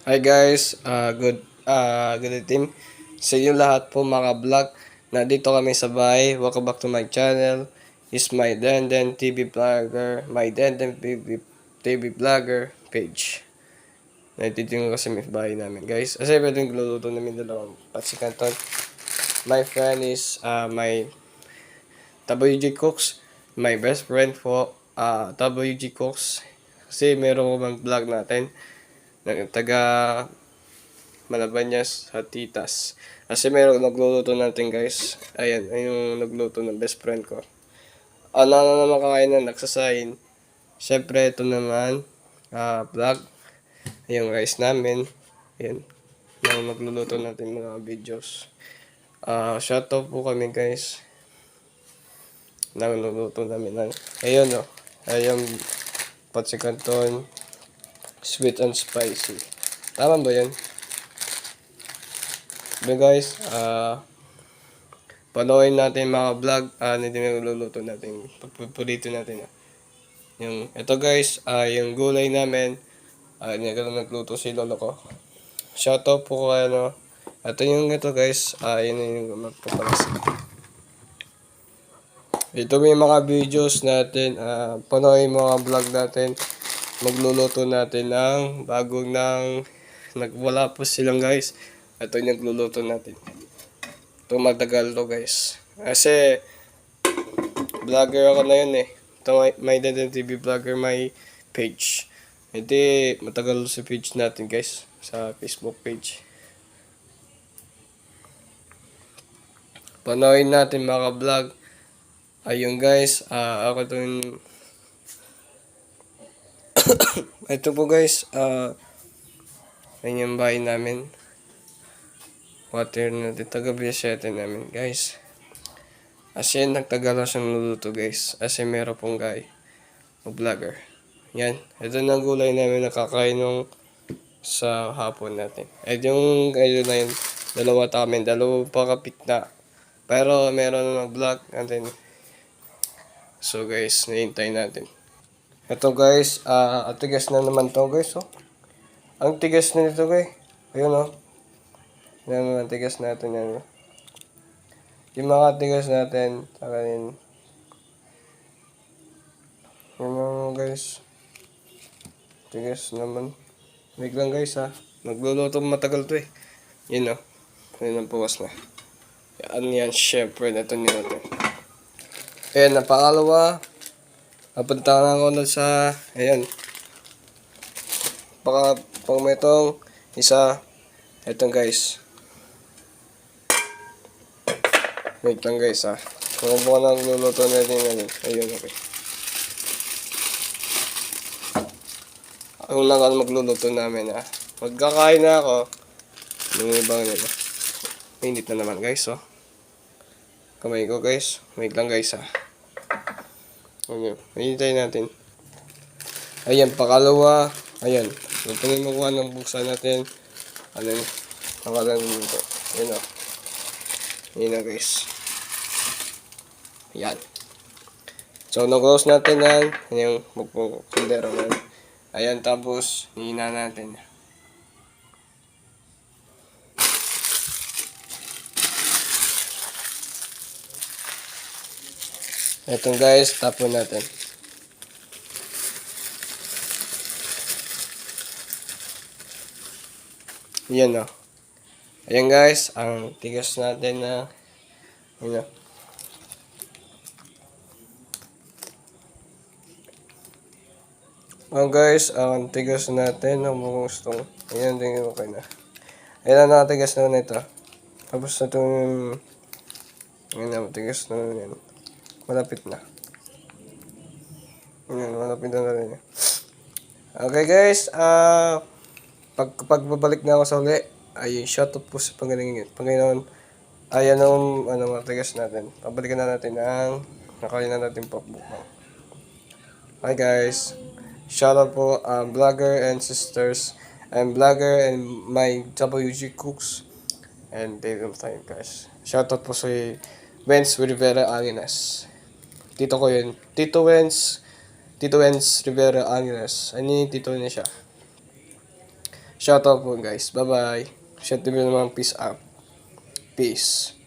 Hi guys, good evening sa inyo lahat po mga vlog. Nandito kami sa bahay. Welcome back to my channel. Is my Denden TV Vlogger, my Denden TV Vlogger page. Nandito yung kasi may bahay namin guys. Kasi pwede yung gluluto namin dalawang patsikanton. My friend is my WG Cooks. My best friend po, WG Cooks. Kasi meron ko mang vlog natin. Taga Malabanyas, Hatitas. Kasi meron nagluluto natin guys. Ayan, ayun yung nagluto ng best friend ko. Ano na naman kakain na nagsasayin. Siyempre ito naman, vlog. Yung guys namin. Ayan, yung nagluluto natin mga videos. Shoutout po kami guys. Nagluluto namin ng, ayun o. Ayun, patsikanton, sweet and spicy. Tama ba yan? So guys, panoorin natin mga vlog, hindi nagluluto natin, pagpupulito natin. Yung, ito guys, yung gulay namin, nagluto si lolo ko. Shoutout po kay ano, ito yung ito guys, yun yung magpapalas. Ito may mga videos natin, panoorin mga vlog natin, magluluto natin ng bagong nagwala po silang guys. Ito yung nagluluto natin. Ito matagal to guys. Kasi vlogger ako na yun eh. Ito my Denden TV Vlogger my page. Hindi matagal sa page natin guys. Sa Facebook page. Panoorin natin mga vlog. Ayun guys. Ako ito yung ito po guys. Ayun yung bahay namin. Water natin. Taga-Biasete namin guys. Kasi nagtagala siyang luluto guys. Kasi meron pong guy. Vlogger. Yan. Ito na gulay namin nakakain nung sa hapon natin. Yung ayun na yun. Dalawa kami. Dalawa pa kapit na. Pero meron na nag-vlog natin. So guys, nahintay natin. Ito guys, tigas na naman to guys. Oh. Ang tigas na nito guys. Ayun oh. Yan naman tigas natin yan. Yung mga tigas natin, sakanin. Yan guys. Tigas naman. Wait lang guys ha. Nagluluto matagal to eh. Yun o. Yun ang puwas na. Yan syempre. Ito niluto. Ayan na pangalawa. Napunta na ako na sa. Ayan. Pang metong isa. Etong guys. Wait lang guys ha. Kung ano na nagluluto natin ngayon. Ayun okay. Ako lang ang magluluto namin ha. Magkakain na ako. Yung ibang nila. Mainit na naman guys oh. Kamay ko guys. Wait lang guys ha. Okay. Hinintay natin. Ayan pakalawa. Ayan. Tungin mo kung anong buksan natin. Ano yun. Nakalan dito. Ayan o. Ayan na guys. Ayan. So nag-close natin yan. Yung kundero na. Ayan tapos. Hihina natin. Etong guys, tapon natin. Yan o. Ayan guys, ang tigas natin na ayan. Ayan guys, ang tigas natin na gustong. Ayan din yung okay na. Ayan na nakatigas na nito. Tapos na itong ayan na, matigas na yan. Malapit na. Ayan, malapit na rin. Okay guys, pagbabalik na ako sa uli, ay shoutout po sa Panginoon. Ayan ang matigas natin. Pabalikan na natin ang nakain na natin pakbukang. Hi guys, shoutout po vlogger and sisters, and vlogger and my WG Cooks, and they don't time guys. Shoutout po sa Wenz Rivera Angeles. Tito ko yun. Tito Wenz Rivera Angeles. Ano yung tito niya siya? Shoutout po guys. Bye-bye. Shoutout naman, peace out. Peace.